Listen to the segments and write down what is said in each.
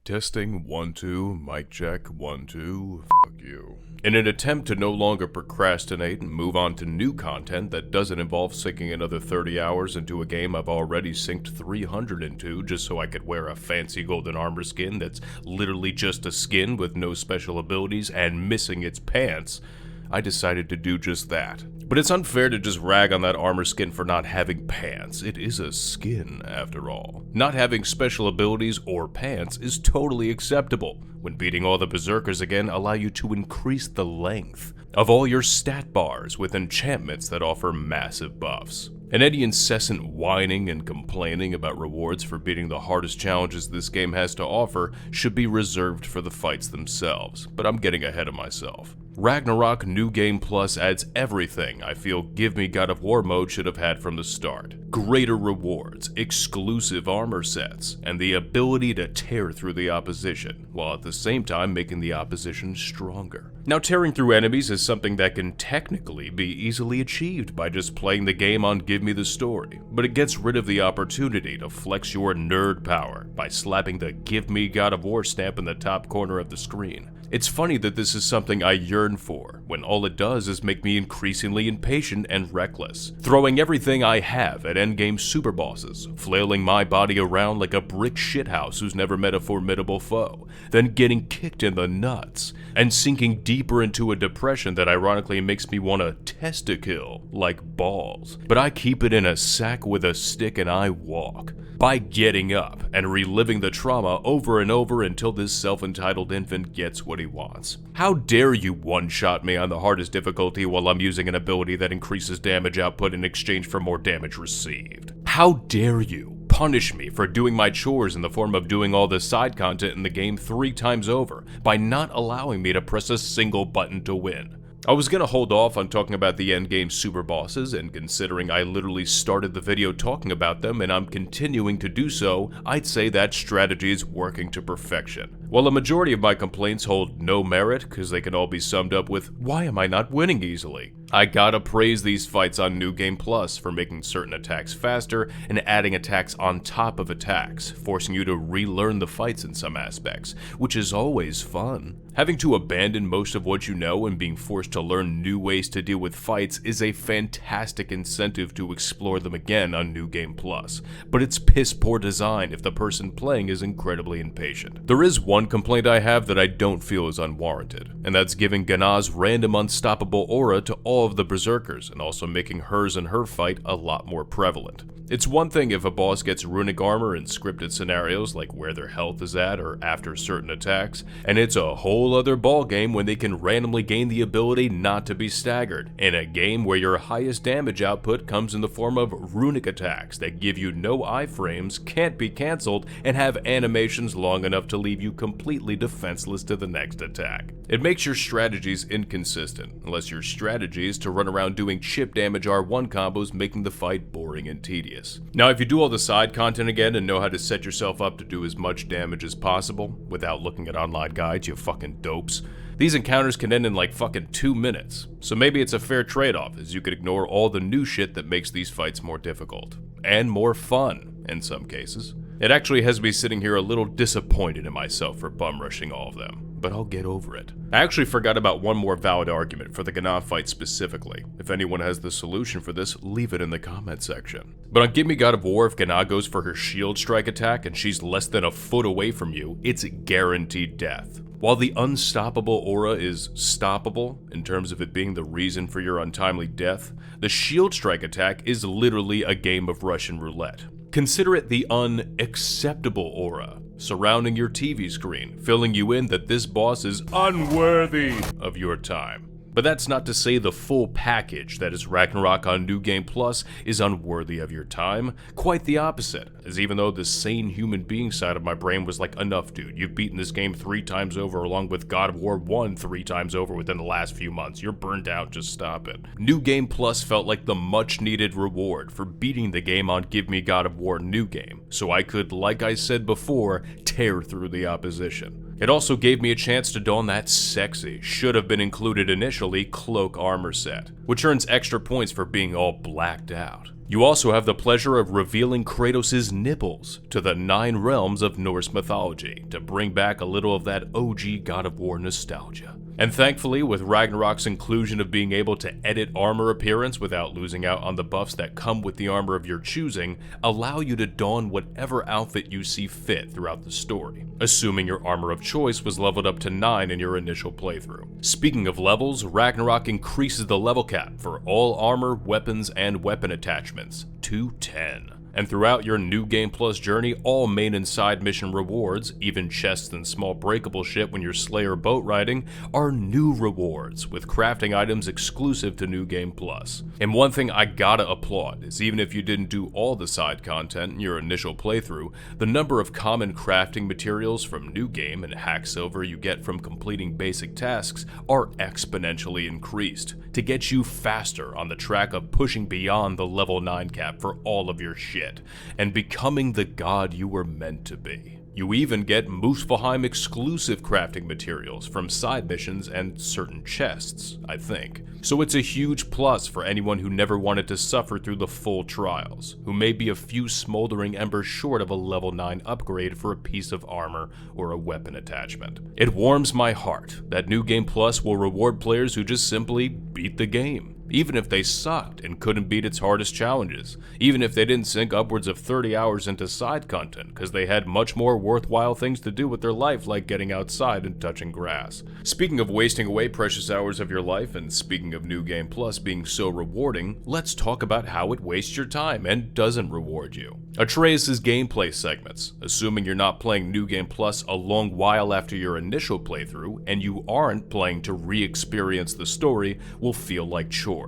Testing 1 2, mic check 1 2, fuck you. In an attempt to no longer procrastinate and move on to new content that doesn't involve sinking another 30 hours into a game I've already synced 300 into just so I could wear a fancy golden armor skin that's literally just a skin with no special abilities and missing its pants, I decided to do just that. But it's unfair to just rag on that armor skin for not having pants. It is a skin, after all. Not having special abilities or pants is totally acceptable. When beating all the berserkers again allow you to increase the length of all your stat bars with enchantments that offer massive buffs. And any incessant whining and complaining about rewards for beating the hardest challenges this game has to offer should be reserved for the fights themselves, but I'm getting ahead of myself. Ragnarok New Game Plus adds everything I feel Give Me God of War mode should have had from the start. Greater rewards, exclusive armor sets, and the ability to tear through the opposition, while at the same time making the opposition stronger. Now, tearing through enemies is something that can technically be easily achieved by just playing the game on Give Me the Story, but it gets rid of the opportunity to flex your nerd power by slapping the Give Me God of War stamp in the top corner of the screen. It's funny that this is something I yearn for, when all it does is make me increasingly impatient and reckless, throwing everything I have at endgame super bosses, flailing my body around like a brick shithouse who's never met a formidable foe, then getting kicked in the nuts, and sinking deeper into a depression that ironically makes me want to testicle like balls. But I keep it in a sack with a stick and I walk, by getting up and reliving the trauma over and over until this self-entitled infant gets what he wants. How dare you one-shot me on the hardest difficulty while I'm using an ability that increases damage output in exchange for more damage received? How dare you punish me for doing my chores in the form of doing all the side content in the game 3 times over by not allowing me to press a single button to win? I was gonna hold off on talking about the endgame super bosses, and considering I literally started the video talking about them and I'm continuing to do so, I'd say that strategy is working to perfection. While a majority of my complaints hold no merit, because they can all be summed up with, why am I not winning easily? I gotta praise these fights on New Game Plus for making certain attacks faster and adding attacks on top of attacks, forcing you to relearn the fights in some aspects, which is always fun. Having to abandon most of what you know and being forced to learn new ways to deal with fights is a fantastic incentive to explore them again on New Game Plus, but it's piss poor design if the person playing is incredibly impatient. There is one complaint I have that I don't feel is unwarranted, and that's giving Gana's random unstoppable aura to all of the berserkers and also making hers and her fight a lot more prevalent. It's one thing if a boss gets runic armor in scripted scenarios like where their health is at or after certain attacks, and it's a whole other ballgame when they can randomly gain the ability not to be staggered, in a game where your highest damage output comes in the form of runic attacks that give you no iframes, can't be cancelled, and have animations long enough to leave you completely defenseless to the next attack. It makes your strategies inconsistent, unless your strategy is to run around doing chip damage R1 combos, making the fight boring and tedious. Now, if you do all the side content again and know how to set yourself up to do as much damage as possible, without looking at online guides, you fucking dopes, these encounters can end in like fucking 2 minutes. So maybe it's a fair trade-off, as you could ignore all the new shit that makes these fights more difficult. And more fun, in some cases. It actually has me sitting here a little disappointed in myself for bum rushing all of them, but I'll get over it. I actually forgot about one more valid argument for the Gana fight specifically. If anyone has the solution for this, leave it in the comment section. But on Give Me God of War, if Gana goes for her shield strike attack and she's less than a foot away from you, it's guaranteed death. While the unstoppable aura is stoppable, in terms of it being the reason for your untimely death, the shield strike attack is literally a game of Russian roulette. Consider it the unacceptable aura surrounding your TV screen, filling you in that this boss is unworthy of your time. But that's not to say the full package that is Ragnarok on New Game Plus is unworthy of your time. Quite the opposite, as even though the sane human being side of my brain was like, enough dude, you've beaten this game 3 times over along with God of War 1 3 times over within the last few months, you're burned out, just stop it. New Game Plus felt like the much needed reward for beating the game on Give Me God of War New Game, so I could, like I said before, tear through the opposition. It also gave me a chance to don that sexy, should have been included initially, cloak armor set, which earns extra points for being all blacked out. You also have the pleasure of revealing Kratos' nipples to the 9 realms of Norse mythology to bring back a little of that OG God of War nostalgia. And thankfully, with Ragnarok's inclusion of being able to edit armor appearance without losing out on the buffs that come with the armor of your choosing, allow you to don whatever outfit you see fit throughout the story, assuming your armor of choice was leveled up to 9 in your initial playthrough. Speaking of levels, Ragnarok increases the level cap for all armor, weapons, and weapon attachments to 10. And throughout your New Game Plus journey, all main and side mission rewards, even chests and small breakable shit when you're Slayer boat riding, are new rewards, with crafting items exclusive to New Game Plus. And one thing I gotta applaud is even if you didn't do all the side content in your initial playthrough, the number of common crafting materials from New Game and hack silver you get from completing basic tasks are exponentially increased, to get you faster on the track of pushing beyond the level 9 cap for all of your shit, and becoming the god you were meant to be. You even get Muspelheim exclusive crafting materials from side missions and certain chests, I think. So it's a huge plus for anyone who never wanted to suffer through the full trials, who may be a few smoldering embers short of a level 9 upgrade for a piece of armor or a weapon attachment. It warms my heart that New Game Plus will reward players who just simply beat the game, even if they sucked and couldn't beat its hardest challenges, even if they didn't sink upwards of 30 hours into side content because they had much more worthwhile things to do with their life, like getting outside and touching grass. Speaking of wasting away precious hours of your life, and speaking of New Game Plus being so rewarding, let's talk about how it wastes your time and doesn't reward you. Atreus' gameplay segments, assuming you're not playing New Game Plus a long while after your initial playthrough and you aren't playing to re-experience the story, will feel like chores.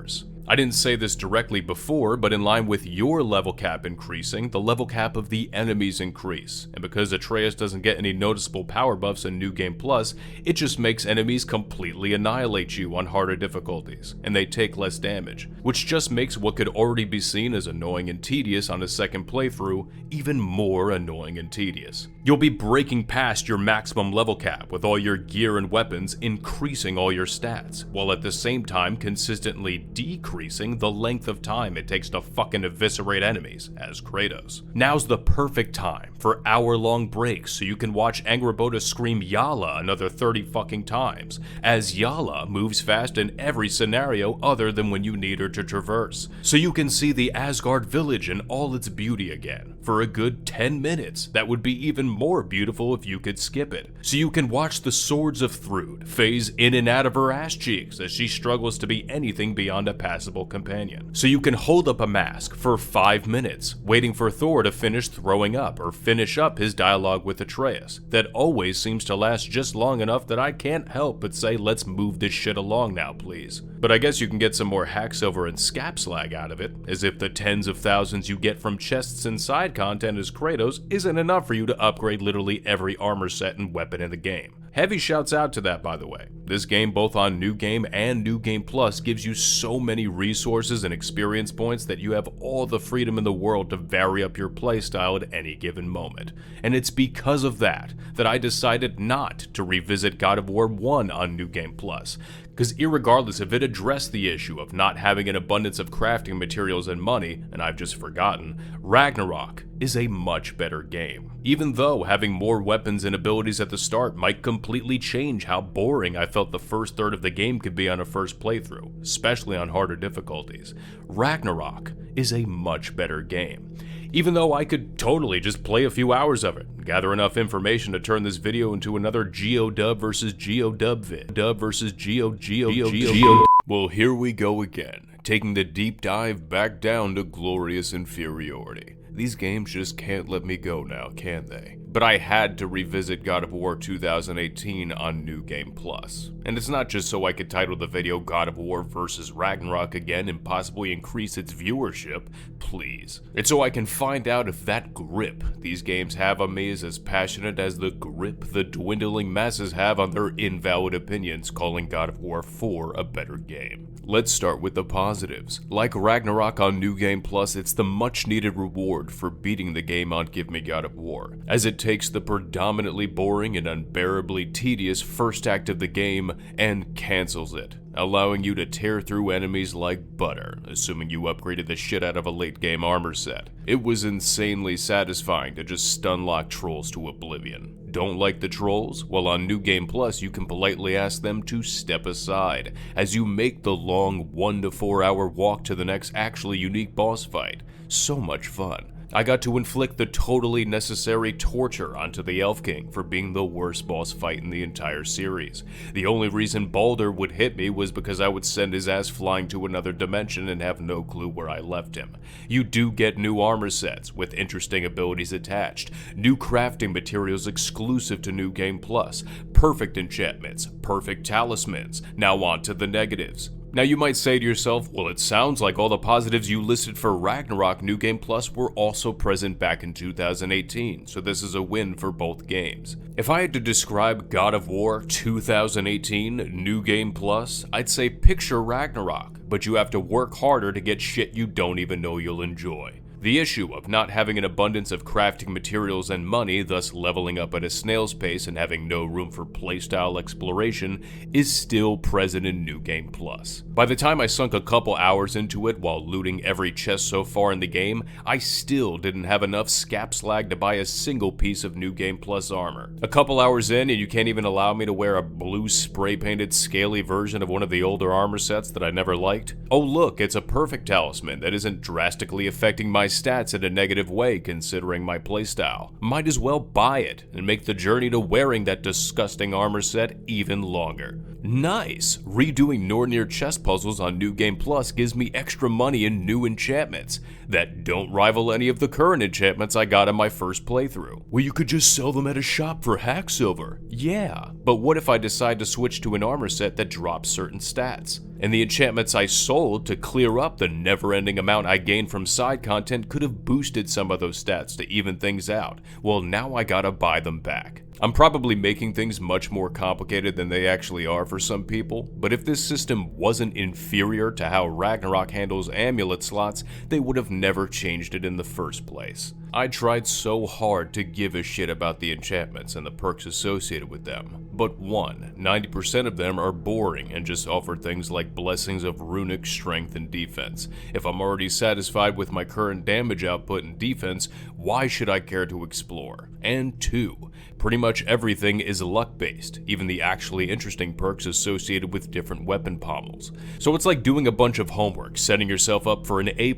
I didn't say this directly before, but in line with your level cap increasing, the level cap of the enemies increase. And because Atreus doesn't get any noticeable power buffs in New Game Plus, it just makes enemies completely annihilate you on harder difficulties, and they take less damage, which just makes what could already be seen as annoying and tedious on a second playthrough even more annoying and tedious. You'll be breaking past your maximum level cap with all your gear and weapons increasing all your stats, while at the same time consistently decreasing the length of time it takes to fucking eviscerate enemies as Kratos. Now's the perfect time for hour-long breaks so you can watch Angrboda scream Yala another 30 fucking times, as Yala moves fast in every scenario other than when you need her to traverse. So you can see the Asgard village in all its beauty again for a good 10 minutes. That would be even more beautiful if you could skip it. So you can watch the swords of Thrud phase in and out of her ass cheeks as she struggles to be anything beyond a passable companion. So you can hold up a mask for 5 minutes, waiting for Thor to finish throwing up or finish up his dialogue with Atreus. That always seems to last just long enough that I can't help but say, let's move this shit along now, please. But I guess you can get some more hack silver and scap slag out of it, as if the tens of thousands you get from chests and side content as Kratos isn't enough for you to upgrade literally every armor set and weapon in the game. Heavy shouts out to that, by the way. This game, both on New Game and New Game Plus, gives you so many resources and experience points that you have all the freedom in the world to vary up your playstyle at any given moment. And it's because of that I decided not to revisit God of War 1 on New Game Plus. Because irregardless if it addressed the issue of not having an abundance of crafting materials and money, and I've just forgotten, Ragnarok is a much better game. Even though having more weapons and abilities at the start might completely change how boring I felt the first third of the game could be on a first playthrough, especially on harder difficulties, Ragnarok is a much better game. Even though I could totally just play a few hours of it, and gather enough information to turn this video into another GeoDub versus GeoDub vid. Dub versus Geo. Well, here we go again, taking the deep dive back down to glorious inferiority. These games just can't let me go now, can they? But I had to revisit God of War 2018 on New Game Plus. And it's not just so I could title the video God of War vs. Ragnarok again and possibly increase its viewership, please. It's so I can find out if that grip these games have on me is as passionate as the grip the dwindling masses have on their invalid opinions calling God of War 4 a better game. Let's start with the positives. Like Ragnarok on New Game Plus, it's the much needed reward for beating the game on Give Me God of War, as it takes the predominantly boring and unbearably tedious first act of the game and cancels it, allowing you to tear through enemies like butter, assuming you upgraded the shit out of a late game armor set. It was insanely satisfying to just stun lock trolls to oblivion. Don't like the trolls? Well, on New Game Plus, you can politely ask them to step aside as you make the long 1 to 4 hour walk to the next actually unique boss fight. So much fun. I got to inflict the totally necessary torture onto the Elf King for being the worst boss fight in the entire series. The only reason Baldur would hit me was because I would send his ass flying to another dimension and have no clue where I left him. You do get new armor sets with interesting abilities attached, new crafting materials exclusive to New Game Plus, perfect enchantments, perfect talismans. Now on to the negatives. Now you might say to yourself, well, it sounds like all the positives you listed for Ragnarok New Game Plus were also present back in 2018, so this is a win for both games. If I had to describe God of War 2018 New Game Plus, I'd say picture Ragnarok, but you have to work harder to get shit you don't even know you'll enjoy. The issue of not having an abundance of crafting materials and money, thus leveling up at a snail's pace and having no room for playstyle exploration, is still present in New Game Plus. By the time I sunk a couple hours into it while looting every chest so far in the game, I still didn't have enough scap slag to buy a single piece of New Game Plus armor. A couple hours in and you can't even allow me to wear a blue spray-painted scaly version of one of the older armor sets that I never liked? Oh look, it's a perfect talisman that isn't drastically affecting my stats in a negative way considering my playstyle. Might as well buy it and make the journey to wearing that disgusting armor set even longer. Nice! Redoing Nornir chest puzzles on New Game Plus gives me extra money in new enchantments that don't rival any of the current enchantments I got in my first playthrough. Well, you could just sell them at a shop for hack silver. Yeah, but what if I decide to switch to an armor set that drops certain stats? And the enchantments I sold to clear up the never-ending amount I gained from side content could have boosted some of those stats to even things out. Well, now I gotta buy them back. I'm probably making things much more complicated than they actually are for some people, but if this system wasn't inferior to how Ragnarok handles amulet slots, they would have never changed it in the first place. I tried so hard to give a shit about the enchantments and the perks associated with them, but 90% of them are boring and just offer things like blessings of runic strength and defense. If I'm already satisfied with my current damage output and defense, why should I care to explore? And 2, pretty much everything is luck-based, even the actually interesting perks associated with different weapon pommels. So it's like doing a bunch of homework, setting yourself up for an A+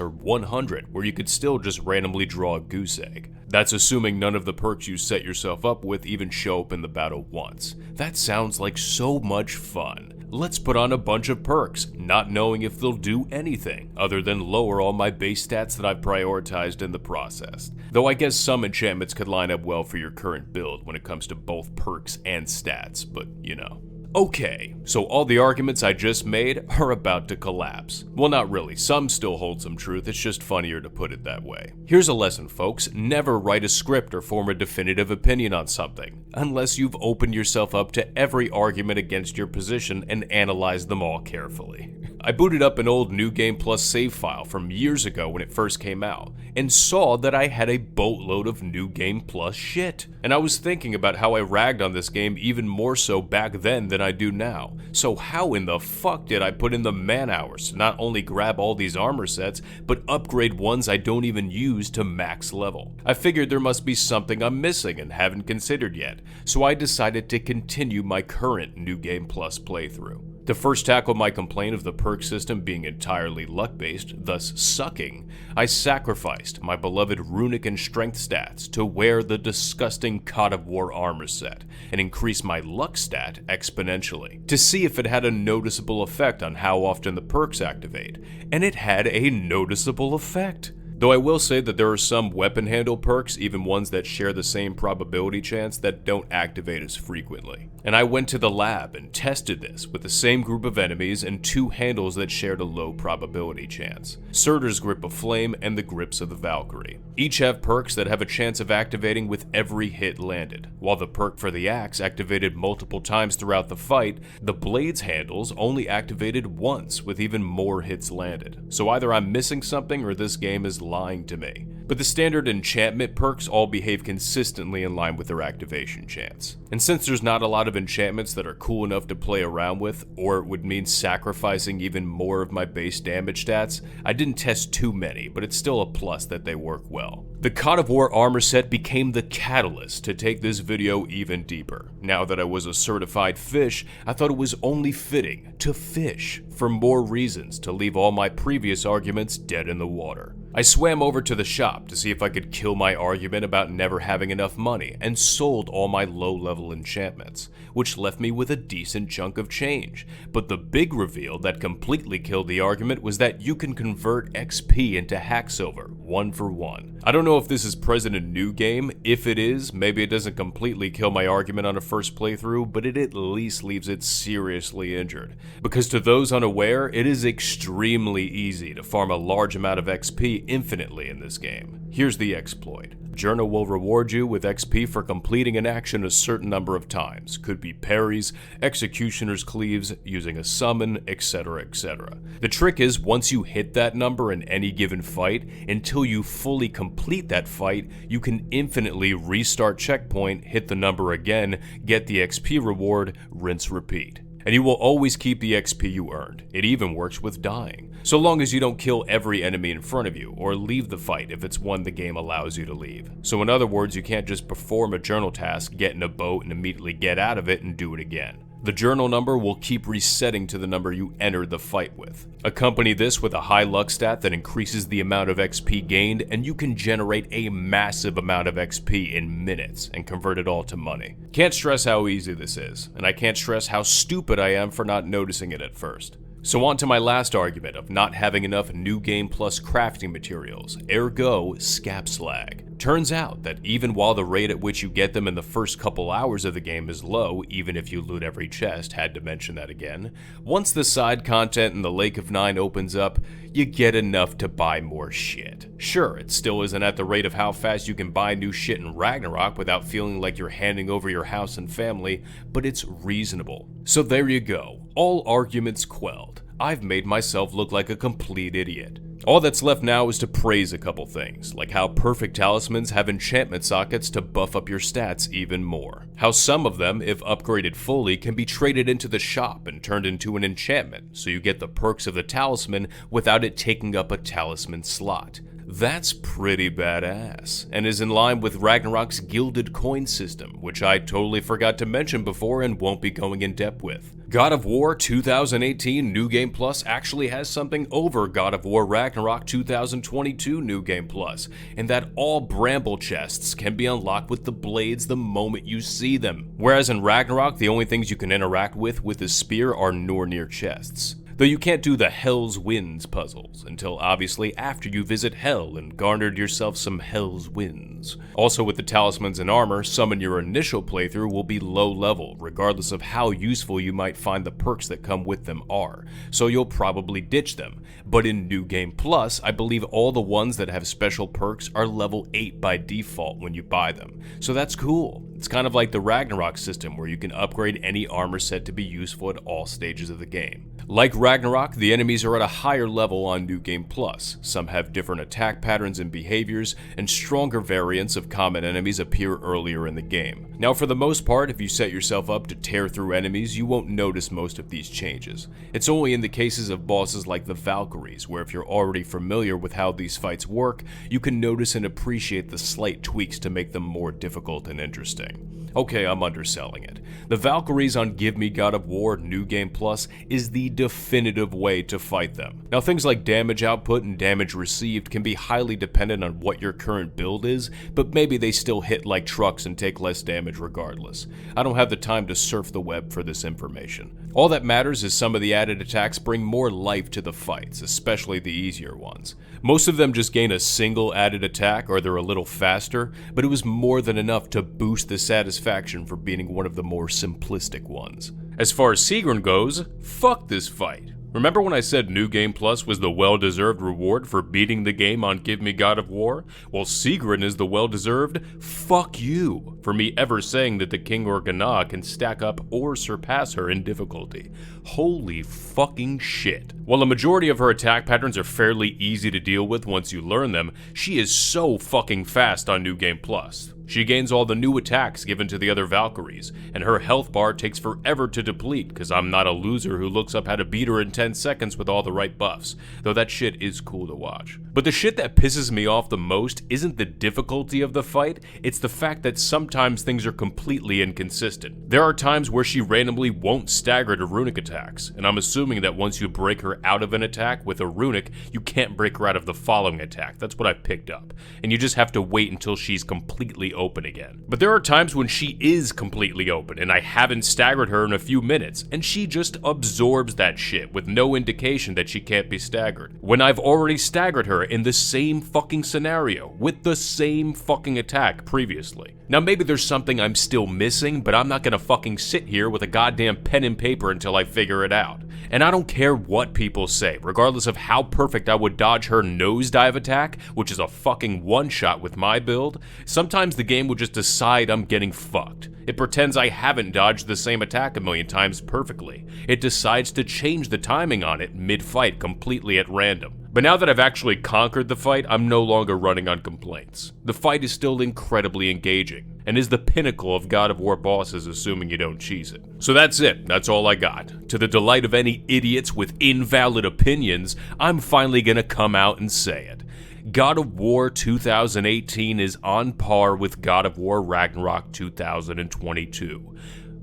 or 100, where you could still just randomly draw a goose egg. That's assuming none of the perks you set yourself up with even show up in the battle once. That sounds like so much fun. Let's put on a bunch of perks, not knowing if they'll do anything, other than lower all my base stats that I've prioritized in the process. Though I guess some enchantments could line up well for your current build when it comes to both perks and stats, but you know. Okay, so all the arguments I just made are about to collapse. Well, not really, some still hold some truth, it's just funnier to put it that way. Here's a lesson, folks: never write a script or form a definitive opinion on something, unless you've opened yourself up to every argument against your position and analyzed them all carefully. I booted up an old New Game Plus save file from years ago when it first came out, and saw that I had a boatload of New Game Plus shit. And I was thinking about how I ragged on this game even more so back then than I do now. So how in the fuck did I put in the man hours to not only grab all these armor sets, but upgrade ones I don't even use to max level? I figured there must be something I'm missing and haven't considered yet, so I decided to continue my current New Game Plus playthrough. To first tackle my complaint of the perk system being entirely luck-based, thus sucking, I sacrificed my beloved runic and strength stats to wear the disgusting God of War armor set and increase my luck stat exponentially to see if it had a noticeable effect on how often the perks activate, and it had a noticeable effect. Though I will say that there are some weapon handle perks, even ones that share the same probability chance, that don't activate as frequently. And I went to the lab and tested this with the same group of enemies and 2 handles that shared a low probability chance: Surtur's Grip of Flame and the Grips of the Valkyrie. Each have perks that have a chance of activating with every hit landed. While the perk for the axe activated multiple times throughout the fight, the blade's handles only activated once with even more hits landed. So either I'm missing something or this game is lying to me. But the standard enchantment perks all behave consistently in line with their activation chance. And since there's not a lot of enchantments that are cool enough to play around with, or it would mean sacrificing even more of my base damage stats, I didn't test too many, but it's still a plus that they work well. The God of War armor set became the catalyst to take this video even deeper. Now that I was a certified fish, I thought it was only fitting to fish for more reasons to leave all my previous arguments dead in the water. I swam over to the shop to see if I could kill my argument about never having enough money and sold all my low-level enchantments, which left me with a decent chunk of change. But the big reveal that completely killed the argument was that you can convert XP into hack silver, 1 for 1. I don't know if this is present in New Game. If it is, maybe it doesn't completely kill my argument on a first playthrough, but it at least leaves it seriously injured. Because to those unaware, it is extremely easy to farm a large amount of XP infinitely in this game. Here's the exploit. Journal will reward you with XP for completing an action a certain number of times. Could be parries, executioner's cleaves, using a summon, etc, etc. The trick is, once you hit that number in any given fight, until you fully complete that fight, you can infinitely restart checkpoint, hit the number again, get the XP reward, rinse repeat. And you will always keep the XP you earned. It even works with dying, so long as you don't kill every enemy in front of you, or leave the fight if it's one the game allows you to leave. So in other words, you can't just perform a journal task, get in a boat, and immediately get out of it and do it again. The journal number will keep resetting to the number you entered the fight with. Accompany this with a high luck stat that increases the amount of XP gained, and you can generate a massive amount of XP in minutes and convert it all to money. Can't stress how easy this is, and I can't stress how stupid I am for not noticing it at first. So on to my last argument of not having enough New Game Plus crafting materials, ergo scap slag. Turns out that even while the rate at which you get them in the first couple hours of the game is low, even if you loot every chest, had to mention that again, once the side content in the Lake of Nine opens up, you get enough to buy more shit. Sure, it still isn't at the rate of how fast you can buy new shit in Ragnarok without feeling like you're handing over your house and family, but it's reasonable. So there you go, all arguments quelled. I've made myself look like a complete idiot. All that's left now is to praise a couple things, like how perfect talismans have enchantment sockets to buff up your stats even more. How some of them, if upgraded fully, can be traded into the shop and turned into an enchantment, so you get the perks of the talisman without it taking up a talisman slot. That's pretty badass, and is in line with Ragnarok's gilded coin system, which I totally forgot to mention before and won't be going in depth with. God of War 2018 New Game Plus actually has something over God of War Ragnarok 2022 New Game Plus, in that all bramble chests can be unlocked with the blades the moment you see them, whereas in Ragnarok the only things you can interact with the spear are Nornir chests. Though you can't do the Hell's Winds puzzles until obviously after you visit Hell and garnered yourself some Hell's Winds. Also with the talismans and armor, some in your initial playthrough will be low level, regardless of how useful you might find the perks that come with them are, so you'll probably ditch them. But in New Game Plus, I believe all the ones that have special perks are level 8 by default when you buy them, so that's cool. It's kind of like the Ragnarok system where you can upgrade any armor set to be useful at all stages of the game. Like Ragnarok, the enemies are at a higher level on New Game Plus. Some have different attack patterns and behaviors, and stronger variants of common enemies appear earlier in the game. Now for the most part, if you set yourself up to tear through enemies, you won't notice most of these changes. It's only in the cases of bosses like the Valkyries, where if you're already familiar with how these fights work, you can notice and appreciate the slight tweaks to make them more difficult and interesting. Okay, I'm underselling it. The Valkyries on Give Me God of War New Game Plus is the definitive way to fight them. Now things like damage output and damage received can be highly dependent on what your current build is, but maybe they still hit like trucks and take less damage regardless. I don't have the time to surf the web for this information. All that matters is some of the added attacks bring more life to the fights, especially the easier ones. Most of them just gain a single added attack or they're a little faster, but it was more than enough to boost the satisfaction for beating one of the more simplistic ones. As far as Sigrun goes, fuck this fight. Remember when I said New Game Plus was the well-deserved reward for beating the game on Give Me God of War? Well, Sigrun is the well-deserved fuck you for me ever saying that the King or Gná can stack up or surpass her in difficulty. Holy fucking shit. While a majority of her attack patterns are fairly easy to deal with once you learn them, she is so fucking fast on New Game Plus. She gains all the new attacks given to the other Valkyries, and her health bar takes forever to deplete because I'm not a loser who looks up how to beat her in 10 seconds with all the right buffs, though that shit is cool to watch. But the shit that pisses me off the most isn't the difficulty of the fight, it's the fact that sometimes things are completely inconsistent. There are times where she randomly won't stagger to runic attacks, and I'm assuming that once you break her out of an attack with a runic, you can't break her out of the following attack. That's what I've picked up, and you just have to wait until she's completely open again. But there are times when she is completely open and I haven't staggered her in a few minutes and she just absorbs that shit with no indication that she can't be staggered. When I've already staggered her in the same fucking scenario with the same fucking attack previously. Now maybe there's something I'm still missing, but I'm not gonna fucking sit here with a goddamn pen and paper until I figure it out. And I don't care what people say, regardless of how perfect I would dodge her nosedive attack, which is a fucking one-shot with my build, sometimes the game will just decide I'm getting fucked. It pretends I haven't dodged the same attack a million times perfectly. It decides to change the timing on it mid-fight completely at random. But now that I've actually conquered the fight, I'm no longer running on complaints. The fight is still incredibly engaging, and is the pinnacle of God of War bosses assuming you don't cheese it. So that's it, that's all I got. To the delight of any idiots with invalid opinions, I'm finally gonna come out and say it. God of War 2018 is on par with God of War Ragnarok 2022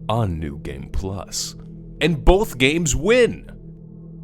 on New Game Plus. And both games win!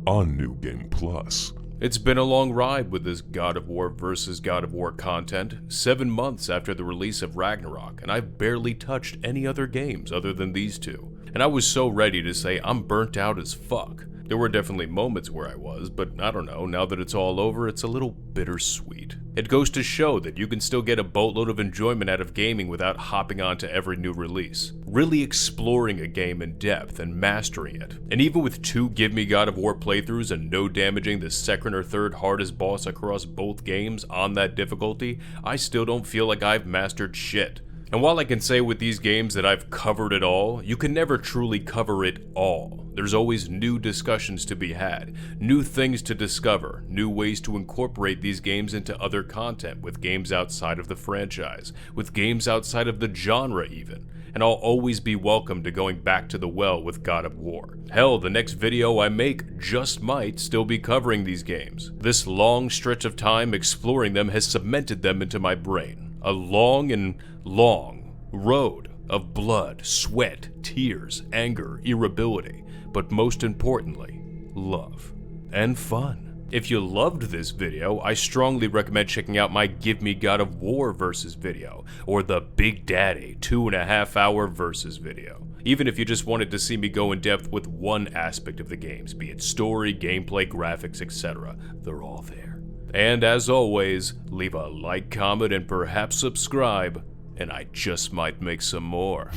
On New Game Plus. It's been a long ride with this God of War versus God of War content, 7 months after the release of Ragnarok, and I've barely touched any other games other than these two. And I was so ready to say I'm burnt out as fuck. There were definitely moments where I was, but I don't know, now that it's all over, it's a little bittersweet. It goes to show that you can still get a boatload of enjoyment out of gaming without hopping onto every new release. Really exploring a game in depth and mastering it. And even with 2 Give Me God of War playthroughs and no damaging the second or third hardest boss across both games on that difficulty, I still don't feel like I've mastered shit. And while I can say with these games that I've covered it all, you can never truly cover it all. There's always new discussions to be had, new things to discover, new ways to incorporate these games into other content, with games outside of the franchise, with games outside of the genre even. And I'll always be welcome to going back to the well with God of War. Hell, the next video I make just might still be covering these games. This long stretch of time exploring them has cemented them into my brain. A long and long road of blood, sweat, tears, anger, irritability, but most importantly, love and fun. If you loved this video, I strongly recommend checking out my Give Me God of War versus video, or the Big Daddy 2.5 hour versus video. Even if you just wanted to see me go in depth with one aspect of the games, be it story, gameplay, graphics, etc., they're all there. And as always, leave a like, comment, and perhaps subscribe, and I just might make some more.